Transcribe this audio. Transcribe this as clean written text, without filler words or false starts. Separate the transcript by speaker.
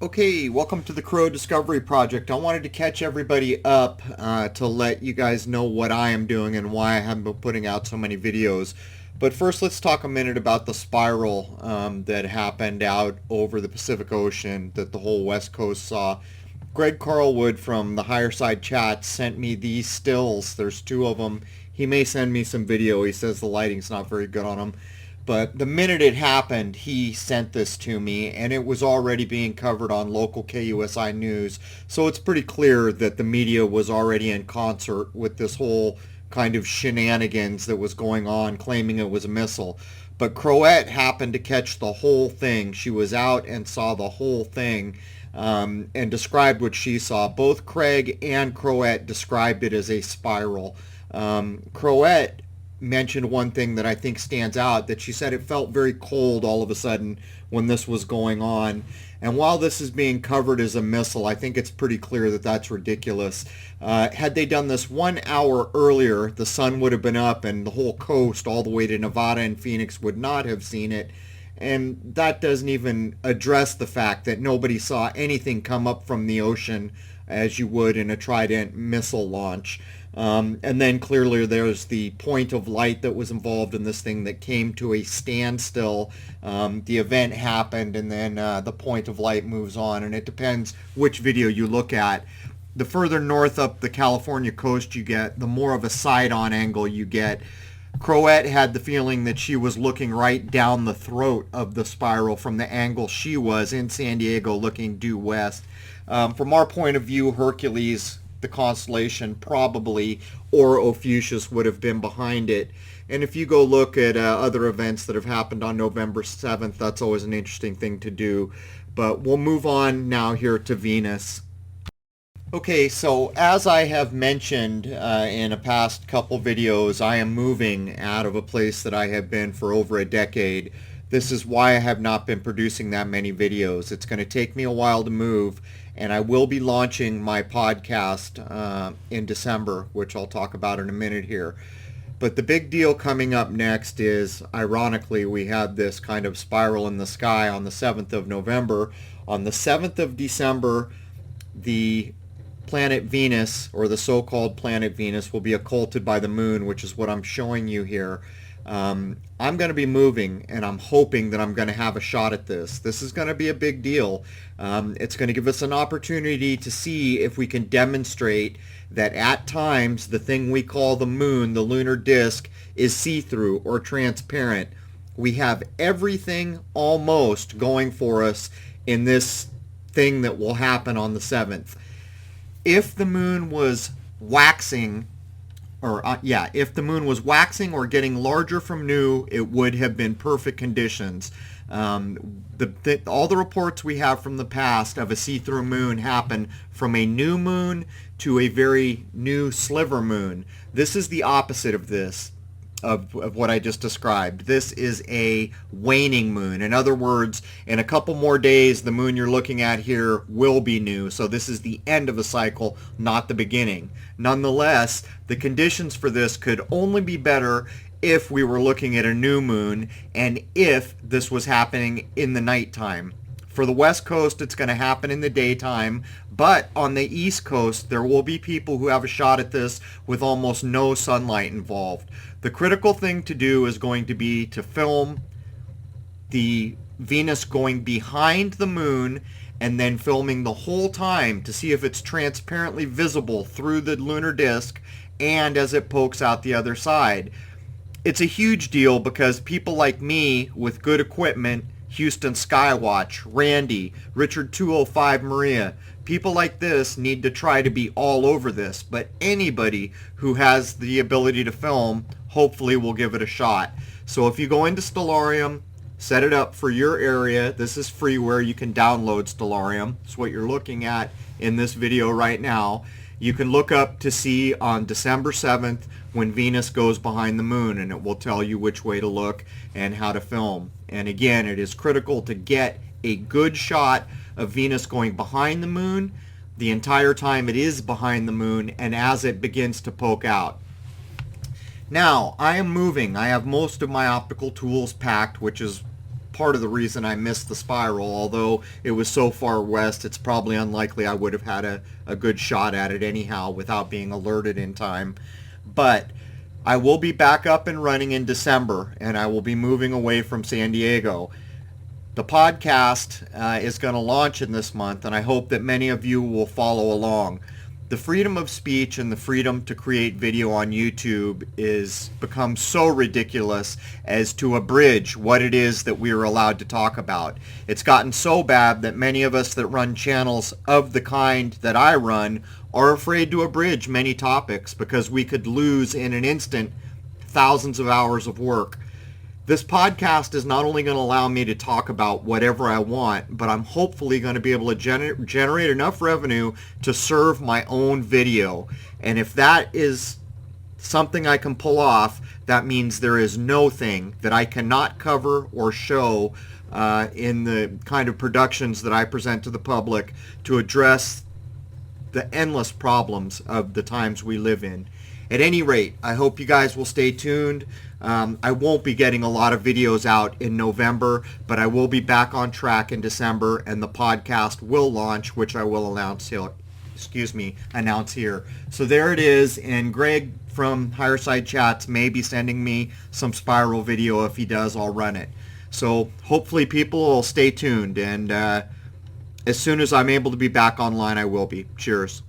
Speaker 1: Okay, welcome to the Crow Discovery Project. I wanted to catch everybody up to let you guys know what I am doing and why I haven't been putting out so many videos. But first, let's talk a minute about the spiral that happened out over the Pacific Ocean that the whole West Coast saw. Greg Carlwood from the Higher Side Chat sent me these stills. There's two of them. He may send me some video. He says the lighting's not very good on them. But the minute it happened, he sent this to me, and it was already being covered on local KUSI News. So it's pretty clear that the media was already in concert with this whole kind of shenanigans that was going on, claiming it was a missile. But Crrow777 happened to catch the whole thing. She was out and saw the whole thing and described what she saw. Both Craig and Crrow777 described it as a spiral. Crrow777 mentioned one thing that I think stands out, that she said it felt very cold all of a sudden when this was going on. And while this is being covered as a missile, I think it's pretty clear that that's ridiculous. Had they done this 1 hour earlier, the sun would have been up and the whole coast all the way to Nevada and Phoenix would not have seen it. And that doesn't even address the fact that nobody saw anything come up from the ocean as you would in a Trident missile launch. And then clearly there's the point of light that was involved in this thing that came to a standstill. The event happened and then the point of light moves on, and it depends which video you look at. The further north up the California coast you get, the more of a side-on angle you get. Crrow777 had the feeling that she was looking right down the throat of the spiral from the angle she was in San Diego looking due west. From our point of view, Hercules, the constellation, probably, or Ophiuchus would have been behind it. And if you go look at other events that have happened on November 7th, that's always an interesting thing to do. But we'll move on now here to Venus. Okay, so as I have mentioned in a past couple videos, I am moving out of a place that I have been for over a decade. This is why I have not been producing that many videos. It's going to take me a while to move, and I will be launching my podcast in December, which I'll talk about in a minute here. But the big deal coming up next is, ironically, we had this kind of spiral in the sky on the 7th of November. On the 7th of December, the planet Venus, or the so-called planet Venus, will be occulted by the moon, which is what I'm showing you here. I'm going to be moving, and I'm hoping that I'm going to have a shot at this. This is going to be a big deal. It's going to give us an opportunity to see if we can demonstrate that at times the thing we call the moon, the lunar disk, is see-through or transparent. We have everything almost going for us in this thing that will happen on the 7th. If the moon was waxing, if the moon was waxing or getting larger from new, it would have been perfect conditions. All the reports we have from the past of a see-through moon happen from a new moon to a very new sliver moon. This is the opposite of this, of what I just described. This is a waning moon. In other words, in a couple more days, the moon you're looking at here will be new. So this is the end of a cycle, not the beginning. Nonetheless, the conditions for this could only be better if we were looking at a new moon and if this was happening in the nighttime. For the West Coast, it's going to happen in the daytime, but on the East Coast, there will be people who have a shot at this with almost no sunlight involved. The critical thing to do is going to be to film the Venus going behind the moon and then filming the whole time to see if it's transparently visible through the lunar disk and as it pokes out the other side. It's a huge deal because people like me with good equipment, Houston Skywatch, Randy, Richard 205 Maria, people like this need to try to be all over this, but anybody who has the ability to film hopefully will give it a shot. So if you go into Stellarium, set it up for your area. This is freeware. You can download Stellarium. It's what you're looking at in this video right now. You can look up to see on December 7th when Venus goes behind the moon, and it will tell you which way to look and how to film. And again, it is critical to get a good shot of Venus going behind the moon the entire time it is behind the moon and as it begins to poke out. Now, I am moving. I have most of my optical tools packed, which is part of the reason I missed the spiral. Although it was so far west, it's probably unlikely I would have had a good shot at it anyhow without being alerted in time. But I will be back up and running in December, and I will be moving away from San Diego. The podcast is going to launch in this month, and I hope that many of you will follow along. The freedom of speech and the freedom to create video on YouTube is become so ridiculous as to abridge what it is that we are allowed to talk about. It's gotten so bad that many of us that run channels of the kind that I run are afraid to abridge many topics because we could lose in an instant thousands of hours of work. This podcast is not only going to allow me to talk about whatever I want, but I'm hopefully going to be able to generate enough revenue to serve my own video. And if that is something I can pull off, that means there is no thing that I cannot cover or show in the kind of productions that I present to the public to address the endless problems of the times we live in. At any rate, I hope you guys will stay tuned. I won't be getting a lot of videos out in November, but I will be back on track in December, and the podcast will launch, which I will announce here. So there it is, and Greg from Higher Side Chats may be sending me some spiral video. If he does, I'll run it. So hopefully people will stay tuned, and as soon as I'm able to be back online, I will be. Cheers.